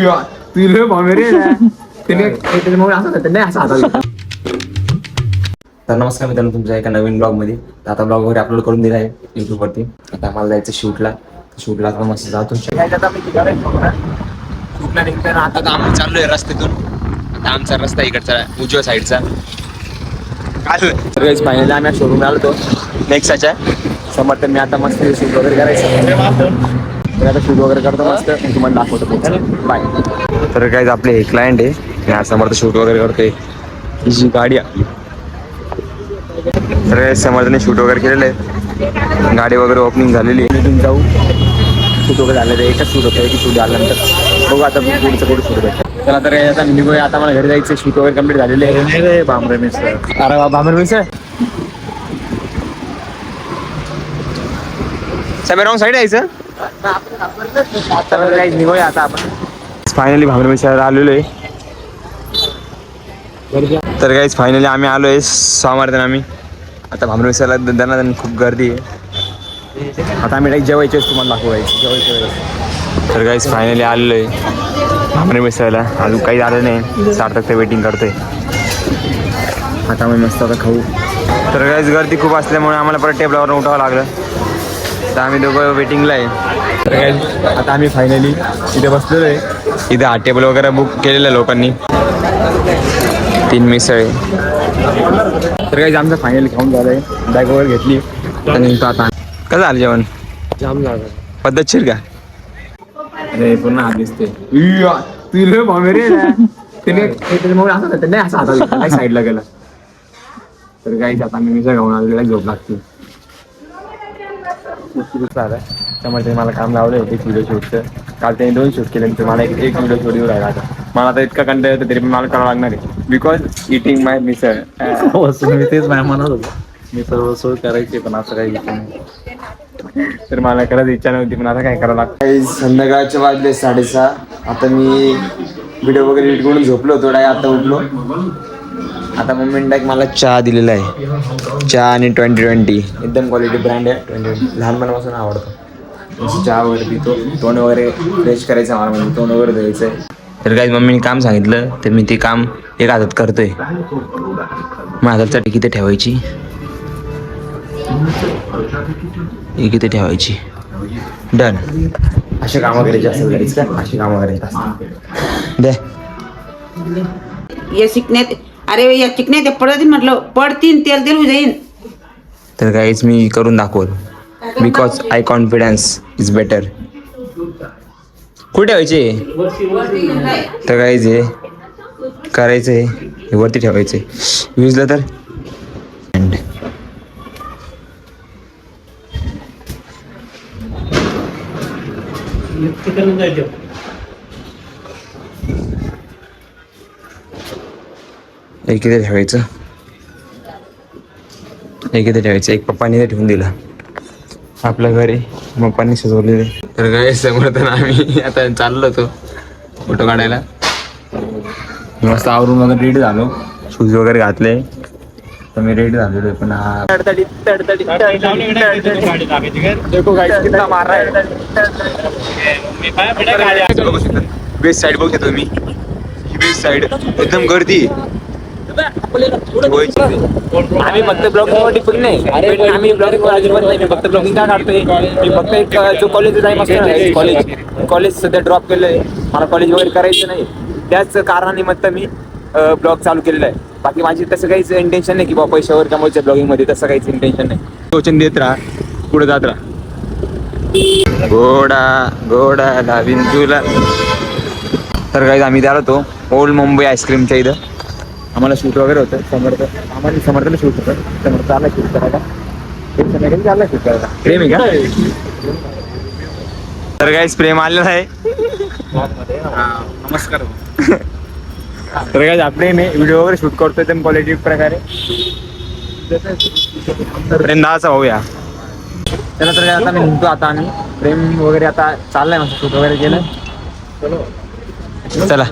तुला भामेरे त्याच्यामुळे असं नाही असं आता. तर नमस्कार मित्रांनो, तुमच्या एका नवीन ब्लॉग मध्ये. आता ब्लॉग वगैरे अपलोड करून दिला आहे युट्यूब वरती. आता आम्हाला जायचं शूटला आता मस्त जातो. शूटला निघताना आता आम्ही चाललोय रस्त्यातून. आता आमचा रस्ता इकडचा उजव्या साईडचा. काय फायनली आम्ही शोरूम आलो तो नेक्साच्या समोर. तर मी आता मस्त शूट वगैरे करायचं. आता शूट वगैरे करतो मस्त, तुम्हाला दाखवतो. बाय. तर काय आपले हे क्लायंट आहे, या समोर शूट वगैरे करतोय. ही गाडी आपली. तर समर्थने शूट वगैरे केलेलं आहे. गाडी वगैरे ओपनिंग झालेली आहे. इथून जाऊ शूट वगैरे झालेलं आहे. एकच शूट होतं, एक शूट झाल्यानंतर बघू आता पुढचं कुठं शूट भेटतं. चला तर आता निघूया. आता मला घरी जायचं. शूट वगैरे कम्प्लीट झालेले आहे. बांबरे मिसळ. अरे बांबरे मिसळ सगळं रॉंग साईड यायचं. निघूया आता आपण. फायनली भांबरे मिसळला आलेलो आहे. तर काहीच फायनली आम्ही आलो आहे सामर्थ्याने. आम्ही आता भांबरे मिसळला दणादण खूप गर्दी आहे. आता आम्ही डायरेक्ट जेवायचेच तुम्हाला दाखवायचं जेवायचं. तर काहीच फायनली आलेलो आहे भांबरे मिसळला. अजून काही आलं नाही. सार्थक ते वेटिंग करतोय. आता आम्ही मस्त आता खाऊ. तर काहीच गर्दी खूप असल्यामुळे आम्हाला परत टेबलावरून उठावं लागलं. तर आम्ही दोघं वेटिंगला आहे. तर काय आता आम्ही फायनली इथे बसलेलो आहे. इथे हा टेबल वगैरे बुक केलेलं आहे लोकांनी. 3 मिसळ. तर काही आमचं फायनली खाऊन झालं आहे. बॅग वगैरे घेतली आणि आता कसं झालं जेवण? जाम झालं. पद्धतशीर का? अरे पूर्ण हात दिसते. तुला भामेरे त्याच्यामुळे असं नाही असं हातात साईडला गेला. तर काही आता मी मिसळ खाऊन आलेला झोप लागते. त्यामुळे मला काम लावलं आहे एक व्हिडिओ शूटचं. काल त्याने 2 शूट केले. तर मला एक व्हिडिओ शूट येऊ राहिला. आता मला आता इतका कंटाळा येतो, तरी पण मला करावं लागणार आहे. बिकॉज इटिंग माय मिसळ. मी तेच नाही म्हणत होतो. मी सर्व सोय करायची, पण असं काही विषय नाही. तर मला करायचं इच्छा नव्हती, पण आता काय करावं लागतं. संध्याकाळचे वाजले 6:30. आता मी व्हिडिओ वगैरे एडिट करून झोपलो होतो. आता उठलो. आता मम्मीने डायरेक्ट मला चहा दिलेला आहे. चहा आणि 2020 एकदम क्वालिटी ब्रँड आहे. 2020 लहानपणापासून आवडतो. चहा वगैरे पितो. तोंड वगैरे फ्रेश करायचं मला, म्हणजे तोंड वगैरे द्यायचं आहे. तर काही मम्मीने काम सांगितलं, तर मी ते काम एक हातात करतोय. मग हातात चटई किती ठेवायची, एक इथे ठेवायची. डन. असे कामं करायचे असेल गाईच का? अशी कामं करायची असतात. दे या शिकण्यात. अरे या चिकण्यात ते पडतील म्हटलं, पडतीन तेल तेल जाईन. तर काहीच मी करून दाखवल. Because I confidence is better. कुठे ठेवायचे? तर काहीच हे करायचं आहे, हे वरती ठेवायचं आहे. विजलं तर एक इथे ठेवायचं, एक इथे ठेवायचं. एक पप्पाने ठेवून दिलं. आपलं घर आहे, पप्पांनी सजवलेलं. तर काय समोर तर आम्ही आता चाललो होतो फोटो काढायला. मस्त आवरून वगैरे रेडी झालो. शूज वगैरे घातले. तर मी रेडी झालेलो आहे. पण हा बेस्ट साईड बघतो तुम्ही. ही बेस्ट साईड एकदम गर्दी. आम्ही फक्त ब्लॉगिंग टिपून नाही. आम्ही ब्लॉगिंग अजिबात नाही. मी फक्त ब्लॉगिंग का काढतोय. मी फक्त एक जो कॉलेजचा टाइम असतो, कॉलेज सध्या ड्रॉप केलंय. मला कॉलेज वगैरे करायचं नाही. त्याच कारणानिमित्त मी ब्लॉग चालू केलेला आहे. बाकी माझी तसं काहीच इंटेन्शन नाही की बाबा पैसे वगैरे कमवायचं ब्लॉगिंगमध्ये. तसं काहीच इंटेन्शन नाही. सोचन देत राहा, पुढे जात राहा. घोडा घोडा लावीन तुला. तर काही आम्ही द्याल होतो ओल्ड मुंबई आईस्क्रीमच्या इथं. आम्हाला शूट वगैरे होतं. समर्थला शूट होतं. समर्थ चालला शूट करायला. संध्याकाळी चालला शूट करायला. प्रेम आहे का? तर काहीच प्रेम आलेलं आहे. नमस्कार. तर काय प्रेम आहे. व्हिडिओ वगैरे शूट करतोय एकदम क्वालिटी प्रकारे. प्रेम दाचा भाऊ या. त्याला तर काय आता मी निघतो. आता आम्ही प्रेम वगैरे आता चाललाय. मस्त शूट वगैरे केलं. चला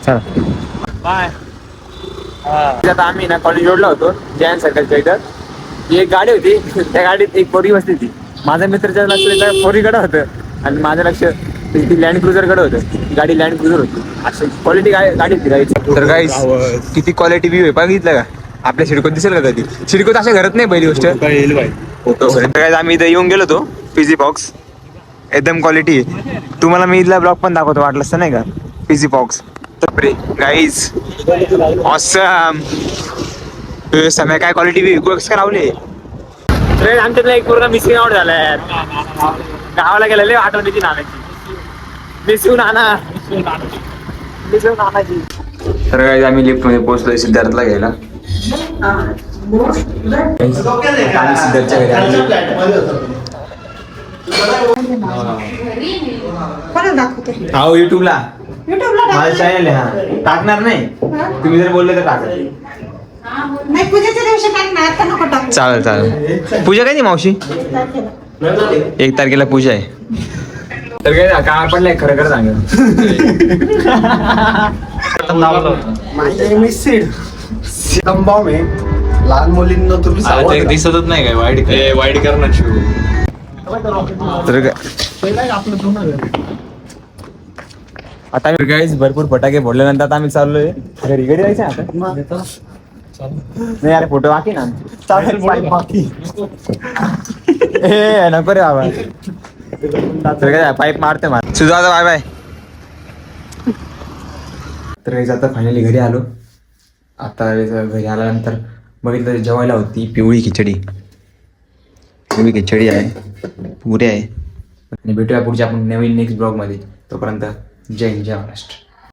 चला बाय. आता आम्ही ना कॉलेज रोडला होतो, जयंत सर्कलच्या इथं. एक गाडी होती, त्या गाडीत एक पोरगी बसली होती. माझ्या मित्राच्या लक्ष फोरीकडे होतं आणि माझं लक्ष ती लँड क्रुझरकडे होतं. गाडी लँड क्रुझर होती. अशी क्वालिटी गाडी होती गाडीची. तर गाईस किती क्वालिटी व्ह्यू आहे बघितलं का? आपल्या सिडकोत दिसेल का कधी? सिडकोत अशा घरात नाही पहिली गोष्ट. तर काय आम्ही इथं येऊन गेलो होतो पीजी बॉक्स, एकदम क्वालिटी आहे. तुम्हाला मी इथला ब्लॉग पण दाखवतो वाटलं असतं नाही का, पीजी बॉक्स. तर गाईज ऑसम समय काय क्वालिटी कसं काय लावले. आमच्यातला एक पूर्ण मिसिंग आउट झालाय यार. गावाला गेलेले आठवण येते नानाची. मिसळून आणा. तर काय आम्ही लिफ्ट मध्ये पोहोचलोय सिद्धार्थला घ्यायला. आम्ही सिद्धार्थच्या घरी आलो. हो युट्यूबला माझा चॅनल आहे. हा टाकणार नाही, तुम्ही जर बोलले तर टाका. नाही पूजेच्या दिवशी टाकणार, आता नको टाकू. चालेल चालेल. पूजा काय ती मावशी? 1 तारखेला पूजा आहे. तर काय काय पडलंय खरं खरं सांग. लहान मुलींना तुम्ही दिसतच नाही काय वाईट करणार शिव. तर आता आम्ही गाईस भरपूर फटाके फोडल्यानंतर आता आम्ही चाललोय घरी. घरी जायचं आता. नाही अरे फोटो बाकी ना बाकी ए नको रे बाबा. तर काय पाईप मारते मार सुद्धा. Bye bye. तर गाईस आता फायनली घरी आलो. आता घरी आल्यानंतर बघितलं जेवायला होती पिवळी खिचडी. पिवळी खिचडी आहे, पुरे आहे. आणि भेटूया पुढच्या आपण नवीन नेक्स्ट ब्लॉगमध्ये. तोपर्यंत जय हिंद जय महाराष्ट्र.